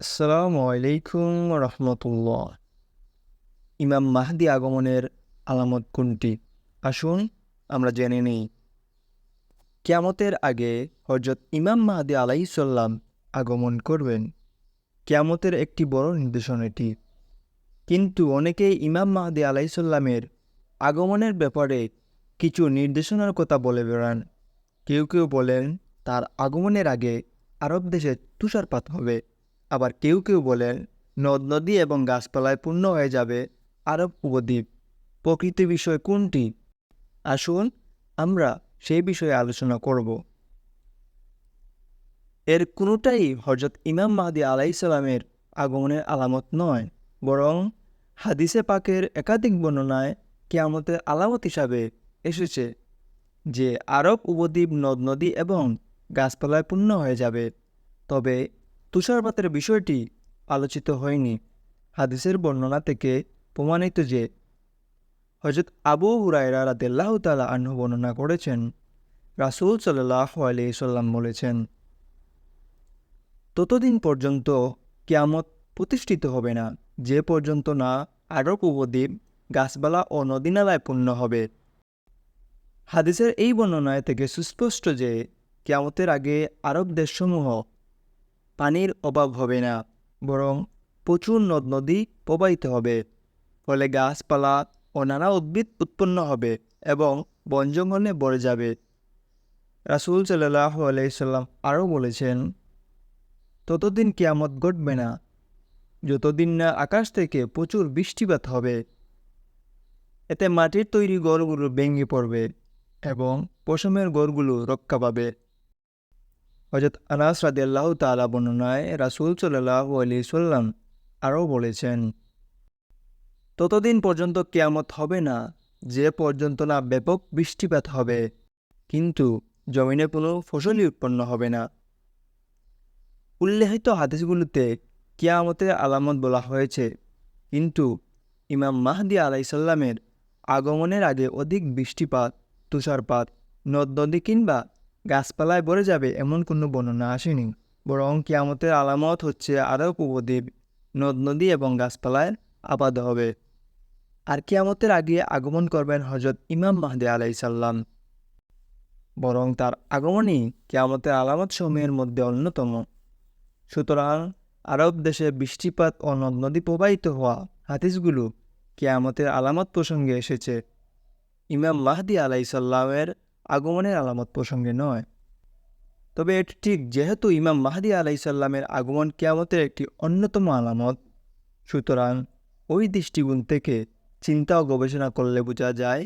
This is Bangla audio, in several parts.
আসসালামু আলাইকুম রহমতুল্লাহ। ইমাম মাহদি আগমনের আলামত কোনটি? আসুন আমরা জেনে নিই। কিয়ামতের আগে হযরত ইমাম মাহদি আলাইহিসসালাম আগমন করবেন। কিয়ামতের একটি বড় নিদর্শন এটি। কিন্তু অনেকেই ইমাম মাহদি আলাইহিসসালামের আগমনের ব্যাপারে কিছু নির্দেশনার কথা বলে বেড়ান। কেউ কেউ বলেন তার আগমনের আগে আরব দেশে তুষারপাত হবে। আবার কেউ কেউ বলেন নদ নদী এবং গাছপালায় পূর্ণ হয়ে যাবে আরব উপদ্বীপ। প্রকৃত বিষয় কোনটি? আসুন আমরা সেই বিষয়ে আলোচনা করব। এর কোনোটাই হযরত ইমাম মাহদি আলাইহিসসালামের আগমনের আলামত নয়, বরং হাদিসে পাকের একাধিক বর্ণনায় কিয়ামতের আলামত হিসাবে এসেছে যে আরব উপদ্বীপ নদ নদী এবং গাছপালায় পূর্ণ হয়ে যাবে। তবে তুষারপাতের বিষয়টি আলোচিত হয়নি। হাদিসের বর্ণনা থেকে প্রমাণিত যে হযরত আবু হুরায়রা রাদিয়াল্লাহু তাআলা আনহু বর্ণনা করেছেন, রাসূল সাল্লাল্লাহু আলাইহি সাল্লাম বলেছেন, ততদিন পর্যন্ত কিয়ামত প্রতিষ্ঠিত হবে না যে পর্যন্ত না আরব উপদ্বীপ গাছপালা ও নদীনালায় পূর্ণ হবে। হাদিসের এই বর্ণনায় থেকে সুস্পষ্ট যে কিয়ামতের আগে আরব দেশসমূহ পানির অভাব হবে না, বরং প্রচুর নদ নদী প্রবাহিত হবে। ফলে গাছপালা ও নানা উদ্ভিদ উৎপন্ন হবে এবং বন জঙ্গলে ভরে যাবে। রাসূল সাল্লাল্লাহু আলাইহি সাল্লাম আরও বলেছেন, ততদিন কিয়ামত ঘটবে না যতদিন না আকাশ থেকে প্রচুর বৃষ্টিপাত হবে। এতে মাটির তৈরি ঘরগুলো ভেঙে পড়বে এবং পশমের ঘরগুলো রক্ষা পাবে। হযরত আনাস রাদিয়াল্লাহু তাআলা বর্ণনায় রাসূল সাল্লাল্লাহু আলাইহি সাল্লাম আরও বলেছেন, ততদিন পর্যন্ত কিয়ামত হবে না যে পর্যন্ত না ব্যাপক বৃষ্টিপাত হবে, কিন্তু জমিনে কোনো ফসলই উৎপন্ন হবে না। উল্লেখিত হাদিসগুলোতে কিয়ামতের আলামত বলা হয়েছে, কিন্তু ইমাম মাহদি আলাইহিসসালামের আগমনের আগে অধিক বৃষ্টিপাত, তুষারপাত, নদ নদী কিংবা গাছপালায় ভরে যাবে এমন কোনো বর্ণনা আসেনি। বরং কিয়ামতের আলামত হচ্ছে আরব উপদ্বীপ, নদ নদী এবং গাছপালায় আবাদ হবে। আর কিয়ামতের আগে আগমন করবেন হযরত ইমাম মাহদি আলাইহিসসালাম, বরং তার আগমনই কিয়ামতের আলামত সমূহের মধ্যে অন্যতম। সুতরাং আরব দেশে বৃষ্টিপাত ও নদ নদী প্রবাহিত হওয়া হাদিসগুলো কিয়ামতের আলামত প্রসঙ্গে এসেছে, ইমাম মাহদি আলাইহিসসালামের আগমনের আলামত প্রসঙ্গে নয়। তবে এটি ঠিক, যেহেতু ইমাম মাহদি আলাইহিসসালামের আগমন কিয়ামতের একটি অন্যতম আলামত, সুতরাং ওই দৃষ্টিকোণ থেকে চিন্তা ও গবেষণা করলে বোঝা যায়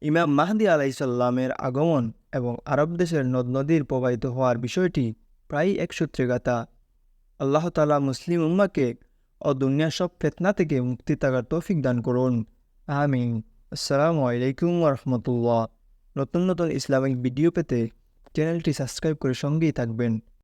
ইমাম মাহদি আলাইহিসসালামের আগমন এবং আরব দেশের নদ নদীর প্রবাহিত হওয়ার বিষয়টি প্রায় এক সূত্রে গাঁথা। আল্লাহ তাআলা মুসলিম উম্মাহকে ও দুনিয়ার সব ফিতনা থেকে মুক্তি থাকার তৌফিক দান করুন। আমিন। আসসালামু আলাইকুম ওয়া রাহমাতুল্লাহ। নতুন নতুন ইসলামিক ভিডিও পেতে চ্যানেলটি সাবস্ক্রাইব করে সঙ্গেই থাকবেন।